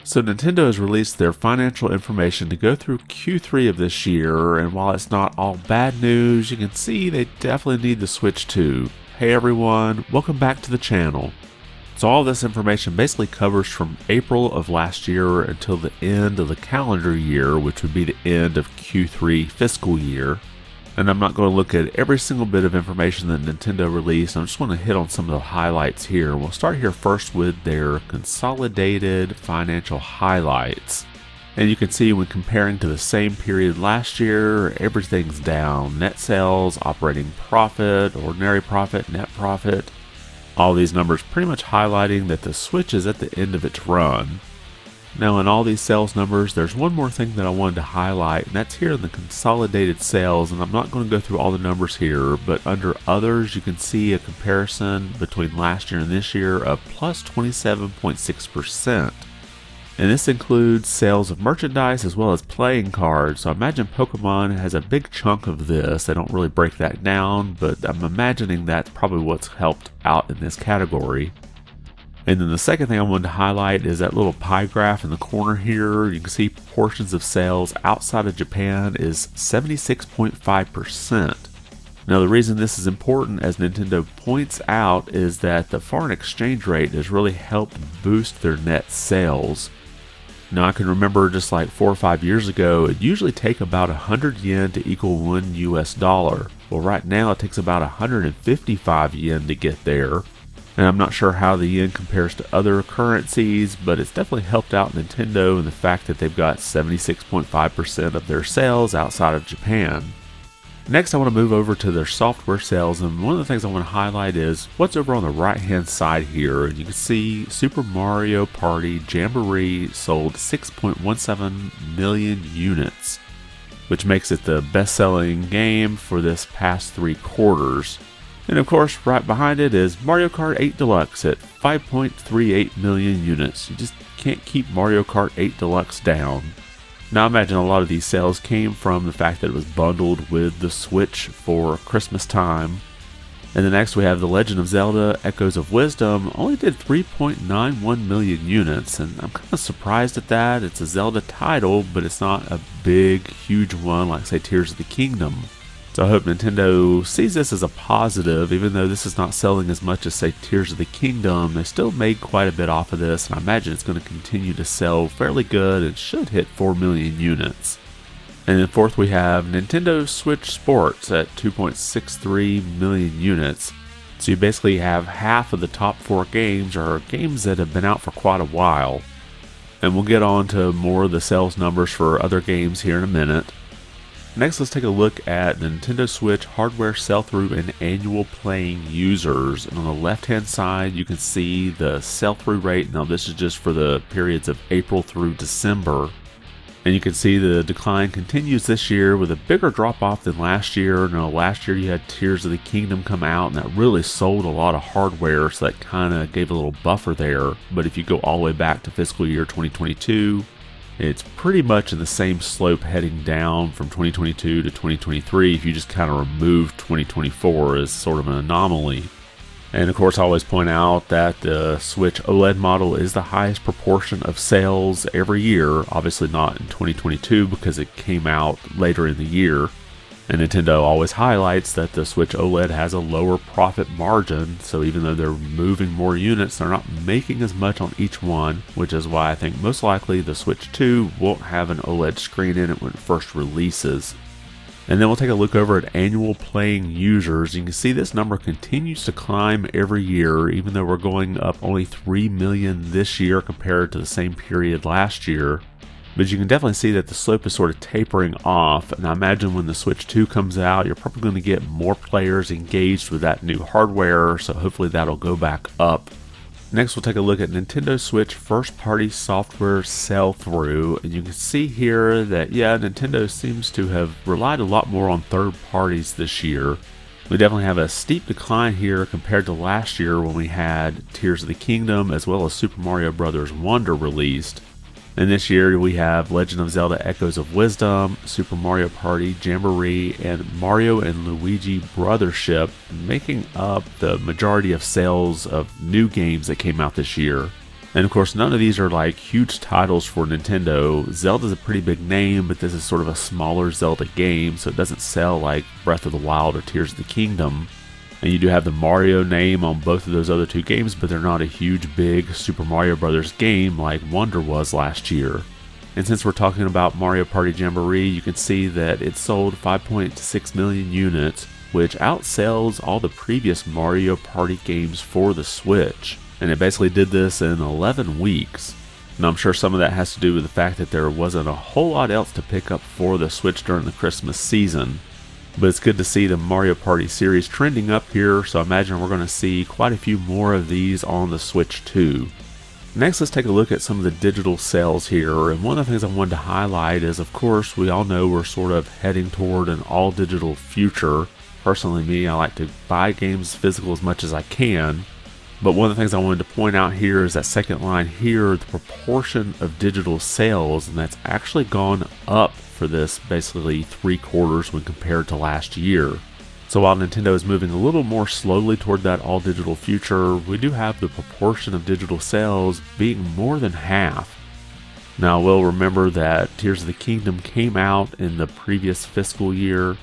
So Nintendo has released their financial information to go through Q3 of this year, and while it's not all bad news, you can see they definitely need the Switch 2. Hey everyone, welcome back to the channel. So all this information basically covers from April of last year until the end of the calendar year, which would be the end of Q3 fiscal year. And I'm not going to look at every single bit of information that Nintendo released. I just want to hit on some of the highlights here. We'll start here first with their consolidated financial highlights. And you can see when comparing to the same period last year, everything's down. Net sales, operating profit, ordinary profit, net profit. All these numbers pretty much highlighting that the Switch is at the end of its run. Now in all these sales numbers, there's one more thing that I wanted to highlight, and that's here in the consolidated sales, and I'm not going to go through all the numbers here, but under others you can see a comparison between last year and this year of plus 27.6%. And this includes sales of merchandise as well as playing cards. So I imagine Pokemon has a big chunk of this. They don't really break that down, but I'm imagining that's probably what's helped out in this category. And then the second thing I wanted to highlight is that little pie graph in the corner here. You can see proportions of sales outside of Japan is 76.5%. Now the reason this is important, as Nintendo points out, is that the foreign exchange rate has really helped boost their net sales. Now I can remember just like 4 or 5 years ago, it usually take about 100 yen to equal 1 US dollar. Well, right now it takes about 155 yen to get there. And I'm not sure how the yen compares to other currencies, but it's definitely helped out Nintendo in the fact that they've got 76.5% of their sales outside of Japan. Next, I want to move over to their software sales, and one of the things I want to highlight is what's over on the right hand side here. You can see Super Mario Party Jamboree sold 6.17 million units, which makes it the best-selling game for this past 3 quarters. And of course, right behind it is Mario Kart 8 Deluxe at 5.38 million units. You just can't keep Mario Kart 8 Deluxe down. Now I imagine a lot of these sales came from the fact that it was bundled with the Switch for Christmas time. And then next we have The Legend of Zelda Echoes of Wisdom, only did 3.91 million units, and I'm kind of surprised at that. It's a Zelda title, but it's not a big, huge one like, say, Tears of the Kingdom. So I hope Nintendo sees this as a positive. Even though this is not selling as much as, say, Tears of the Kingdom, they still made quite a bit off of this, and I imagine it's going to continue to sell fairly good and should hit 4 million units. And then fourth we have Nintendo Switch Sports at 2.63 million units. So you basically have half of the top 4 games are games that have been out for quite a while. And we'll get on to more of the sales numbers for other games here in a minute. Next, let's take a look at Nintendo Switch hardware sell-through and annual playing users. And on the left-hand side, you can see the sell-through rate. Now, this is just for the periods of April through December. And you can see the decline continues this year with a bigger drop-off than last year. Now, last year you had Tears of the Kingdom come out, and that really sold a lot of hardware, so that kind of gave a little buffer there. But if you go all the way back to fiscal year 2022, it's pretty much in the same slope heading down from 2022 to 2023 if you just kind of remove 2024 as sort of an anomaly. And of course I always point out that the Switch OLED model is the highest proportion of sales every year. Obviously not in 2022 because it came out later in the year. And Nintendo always highlights that the Switch OLED has a lower profit margin, so even though they're moving more units, they're not making as much on each one, which is why I think most likely the Switch 2 won't have an OLED screen in it when it first releases. And then we'll take a look over at annual playing users. You can see this number continues to climb every year, even though we're going up only 3 million this year compared to the same period last year. But you can definitely see that the slope is sort of tapering off, and I imagine when the Switch 2 comes out, you're probably going to get more players engaged with that new hardware, so hopefully that'll go back up. Next, we'll take a look at Nintendo Switch first-party software sell-through, and you can see here that, yeah, Nintendo seems to have relied a lot more on third parties this year. We definitely have a steep decline here compared to last year when we had Tears of the Kingdom as well as Super Mario Bros. Wonder released. And this year we have Legend of Zelda Echoes of Wisdom, Super Mario Party Jamboree, and Mario and Luigi Brothership, making up the majority of sales of new games that came out this year. And of course, none of these are like huge titles for Nintendo. Zelda's a pretty big name, but this is sort of a smaller Zelda game, so it doesn't sell like Breath of the Wild or Tears of the Kingdom. And you do have the Mario name on both of those other two games, but they're not a huge, big Super Mario Bros. Game like Wonder was last year. And since we're talking about Mario Party Jamboree, you can see that it sold 5.6 million units, which outsells all the previous Mario Party games for the Switch. And it basically did this in 11 weeks. And I'm sure some of that has to do with the fact that there wasn't a whole lot else to pick up for the Switch during the Christmas season. But it's good to see the Mario Party series trending up here, so I imagine we're going to see quite a few more of these on the Switch too. Next, let's take a look at some of the digital sales here, and one of the things I wanted to highlight is, of course, we all know we're sort of heading toward an all-digital future. Personally, me, I like to buy games physical as much as I can. But one of the things I wanted to point out here is that second line here, the proportion of digital sales, and that's actually gone up for this basically 3 quarters when compared to last year. So while Nintendo is moving a little more slowly toward that all digital future, we do have the proportion of digital sales being more than half. Now we'll remember that Tears of the Kingdom came out in the previous fiscal year,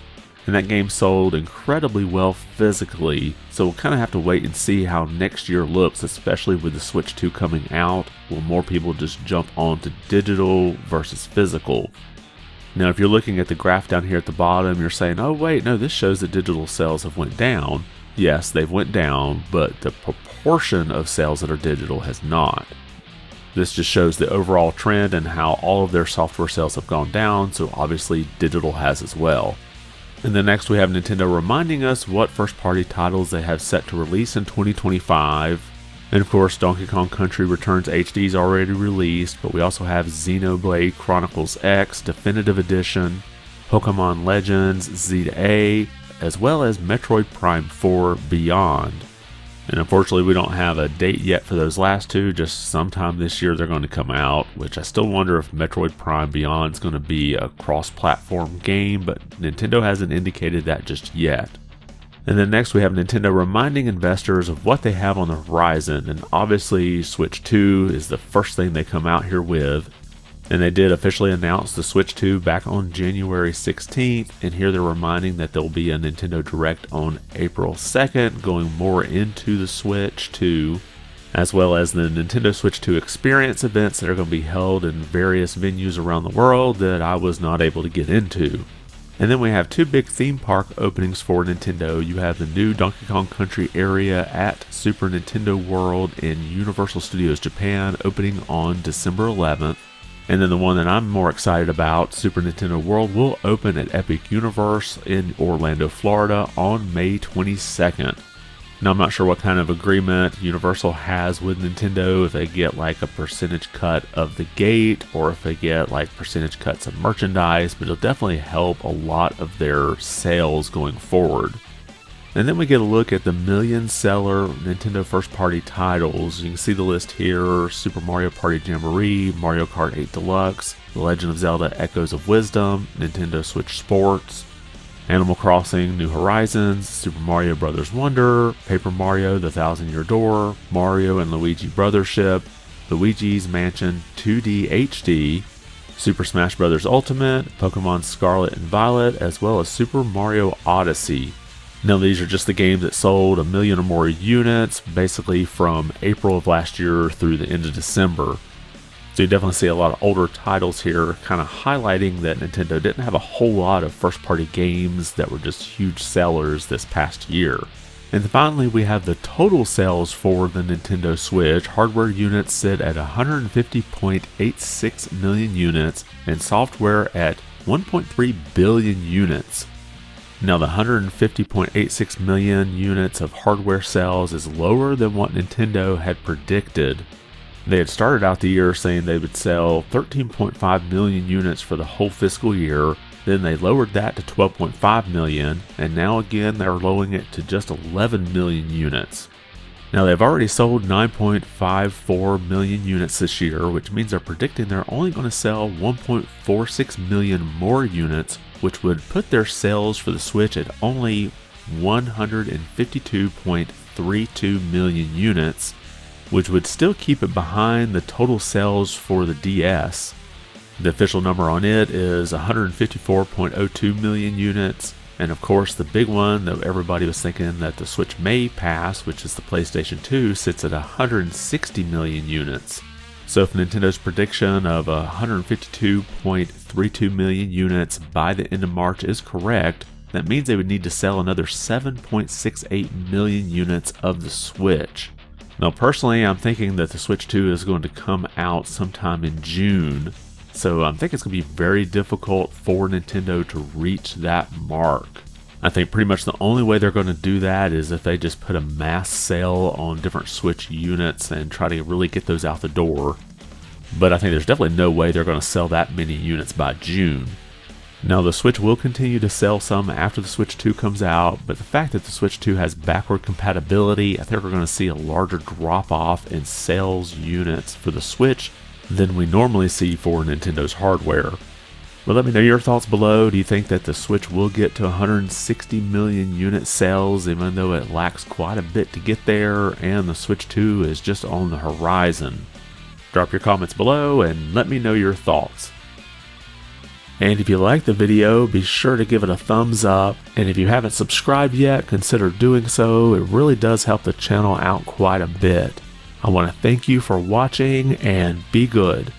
and that game sold incredibly well physically, so we'll kind of have to wait and see how next year looks, especially with the Switch 2 coming out. Will more people just jump onto digital versus physical? Now if you're looking at the graph down here at the bottom, you're saying, oh wait, no, this shows that digital sales have went down. Yes, they've went down, but the proportion of sales that are digital has not. This just shows the overall trend and how all of their software sales have gone down, so obviously digital has as well. And then next we have Nintendo reminding us what first-party titles they have set to release in 2025. And of course, Donkey Kong Country Returns HD is already released, but we also have Xenoblade Chronicles X Definitive Edition, Pokemon Legends Z-A, as well as Metroid Prime 4 Beyond. And unfortunately, we don't have a date yet for those last two, just sometime this year they're going to come out, which I still wonder if Metroid Prime Beyond is going to be a cross-platform game, but Nintendo hasn't indicated that just yet. And then next we have Nintendo reminding investors of what they have on the horizon, and obviously Switch 2 is the first thing they come out here with. And they did officially announce the Switch 2 back on January 16th, and here they're reminding that there will be a Nintendo Direct on April 2nd, going more into the Switch 2, as well as the Nintendo Switch 2 experience events that are going to be held in various venues around the world that I was not able to get into. And then we have 2 big theme park openings for Nintendo. You have the new Donkey Kong Country area at Super Nintendo World in Universal Studios Japan, opening on December 11th. And then the one that I'm more excited about, Super Nintendo World, will open at Epic Universe in Orlando, Florida on May 22nd. Now I'm not sure what kind of agreement Universal has with Nintendo, if they get like a percentage cut of the gate or if they get like percentage cuts of merchandise, but it'll definitely help a lot of their sales going forward. And then we get a look at the million seller Nintendo first party titles. You can see the list here: Super Mario Party Jamboree, Mario Kart 8 Deluxe, The Legend of Zelda Echoes of Wisdom, Nintendo Switch Sports, Animal Crossing New Horizons, Super Mario Bros. Wonder, Paper Mario The Thousand Year Door, Mario and Luigi Brothership, Luigi's Mansion 2D HD, Super Smash Bros. Ultimate, Pokemon Scarlet and Violet, as well as Super Mario Odyssey. Now these are just the games that sold 1 million or more units, basically from April of last year through the end of December. So you definitely see a lot of older titles here, kind of highlighting that Nintendo didn't have a whole lot of first-party games that were just huge sellers this past year. And then finally, we have the total sales for the Nintendo Switch. Hardware units sit at 150.86 million units, and software at 1.3 billion units. Now the 150.86 million units of hardware sales is lower than what Nintendo had predicted. They had started out the year saying they would sell 13.5 million units for the whole fiscal year, then they lowered that to 12.5 million, and now again they're lowering it to just 11 million units. Now they've already sold 9.54 million units this year, which means they're predicting they're only going to sell 1.46 million more units, which would put their sales for the Switch at only 152.32 million units. which would still keep it behind the total sales for the DS. The official number on it is 154.02 million units. And of course, the big one that everybody was thinking that the Switch may pass, which is the PlayStation 2, sits at 160 million units. So if Nintendo's prediction of 152.32 million units by the end of March is correct, that means they would need to sell another 7.68 million units of the Switch. Now personally, I'm thinking that the Switch 2 is going to come out sometime in June. So I think it's going to be very difficult for Nintendo to reach that mark. I think pretty much the only way they're going to do that is if they just put a mass sale on different Switch units and try to really get those out the door. But I think there's definitely no way they're going to sell that many units by June. Now the Switch will continue to sell some after the Switch 2 comes out, but the fact that the Switch 2 has backward compatibility, I think we're going to see a larger drop off in sales units for the Switch than we normally see for Nintendo's hardware. Well, let me know your thoughts below. Do you think that the Switch will get to 160 million unit sales even though it lacks quite a bit to get there and the Switch 2 is just on the horizon? Drop your comments below and let me know your thoughts. And if you liked the video, be sure to give it a thumbs up. And if you haven't subscribed yet, consider doing so. It really does help the channel out quite a bit. I want to thank you for watching and be good.